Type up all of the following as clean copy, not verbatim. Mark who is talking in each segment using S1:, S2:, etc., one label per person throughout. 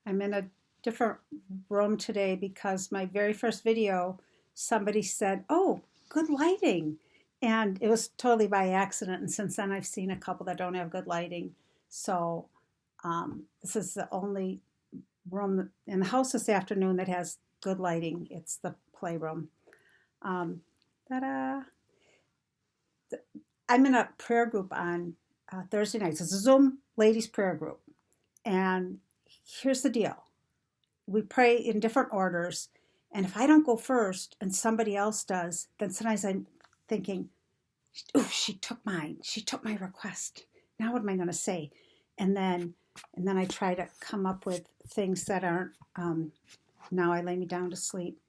S1: I'm in a different room today because my very first video, somebody said, "Oh, good lighting." And it was totally by accident. And since then, I've seen a couple that don't have good lighting. So this is the only room in the house this afternoon that has good lighting. It's the playroom. Um, ta-da! I'm in a prayer group on Thursday nights. It's a Zoom ladies prayer group. And here's the deal. We pray in different orders. And if I don't go first and somebody else does, then sometimes I'm thinking, "Ooh, she took mine. She took my request. Now what am I going to say?" And then I try to come up with things that aren't, now I lay me down to sleep.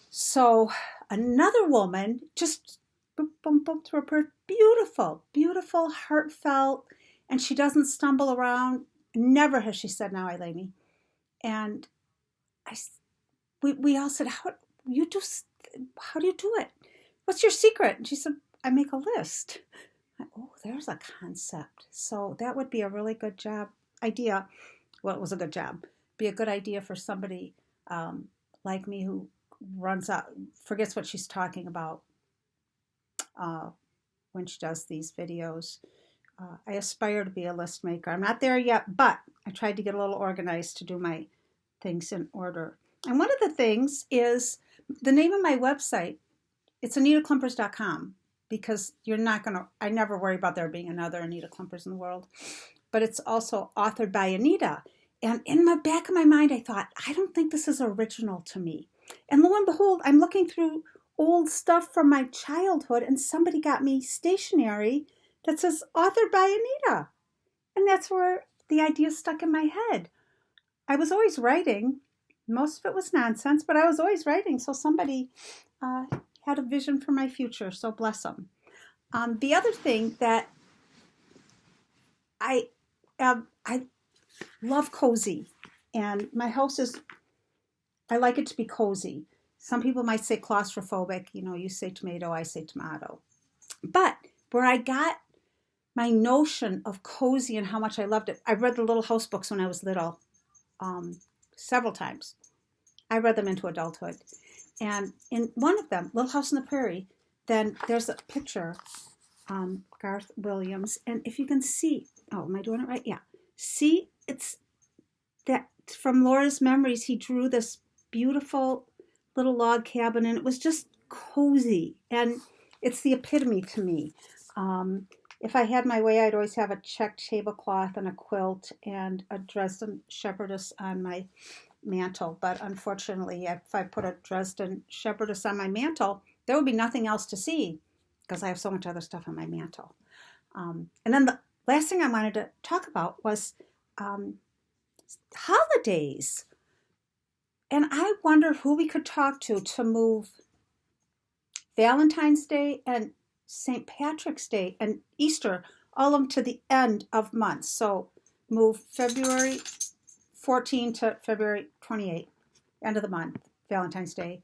S1: So another woman just boom, boom, boom through a prayer. Beautiful, beautiful, heartfelt. And she doesn't stumble around. Never has she said, "Now I lay me." And we all said, how do you do it? What's your secret? And she said, "I make a list." Oh, there's a concept. So that would be a really good idea. Well, it was a good job. Be a good idea for somebody like me who runs out, forgets what she's talking about when she does these videos. I aspire to be a list maker. I'm not there yet, but I tried to get a little organized to do my things in order. And one of the things is the name of my website. It's AnitaKlumpers.com, because I never worry about there being another Anita Klumpers in the world. But it's also authored by Anita. And in the back of my mind, I thought, I don't think this is original to me. And lo and behold, I'm looking through old stuff from my childhood, and somebody got me stationery that says authored by Anita. And that's where the idea stuck in my head. I was always writing. Most of it was nonsense, but I was always writing. So somebody had a vision for my future. So bless them. The other thing that I love cozy. And my house I like it to be cozy. Some people might say claustrophobic. You say tomato, I say tomato. But where I got my notion of cozy and how much I loved it, I read the Little House books when I was little several times. I read them into adulthood. And in one of them, Little House on the Prairie, then there's a picture, Garth Williams. And if you can see, am I doing it right? Yeah. See, it's that from Laura's Memories, he drew this beautiful little log cabin, and it was just cozy. And it's the epitome to me. If I had my way, I'd always have a checked tablecloth and a quilt and a Dresden Shepherdess on my mantle. But unfortunately, if I put a Dresden Shepherdess on my mantle, there would be nothing else to see because I have so much other stuff on my mantle. And then the last thing I wanted to talk about was holidays. And I wonder who we could talk to move Valentine's Day and St. Patrick's Day and Easter, all of them to the end of months. So move February 14 to February 28, end of the month, Valentine's Day.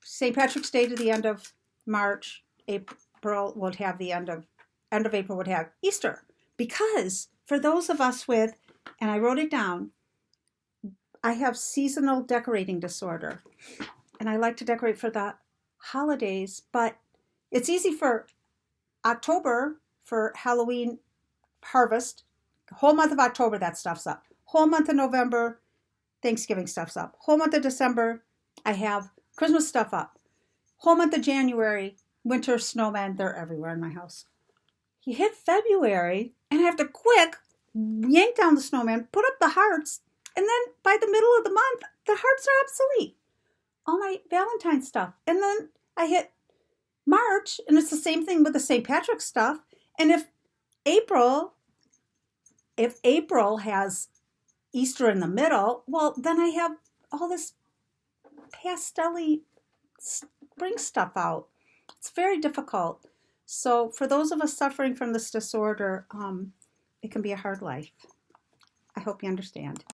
S1: St. Patrick's Day to the end of March. April would have the end of April would have Easter. Because for those of us with, and I wrote it down, I have seasonal decorating disorder. And I like to decorate for the holidays, but it's easy for October for Halloween harvest. The whole month of October, that stuff's up. Whole month of November, Thanksgiving stuff's up. Whole month of December, I have Christmas stuff up. Whole month of January, winter snowmen, they're everywhere in my house. You hit February, and I have to quick yank down the snowman, put up the hearts, and then by the middle of the month, the hearts are obsolete. All my Valentine's stuff. And then I hit March, and it's the same thing with the St. Patrick's stuff. And if April has Easter in the middle, well, then I have all this pastel-y spring stuff out. It's very difficult. So for those of us suffering from this disorder, it can be a hard life. I hope you understand.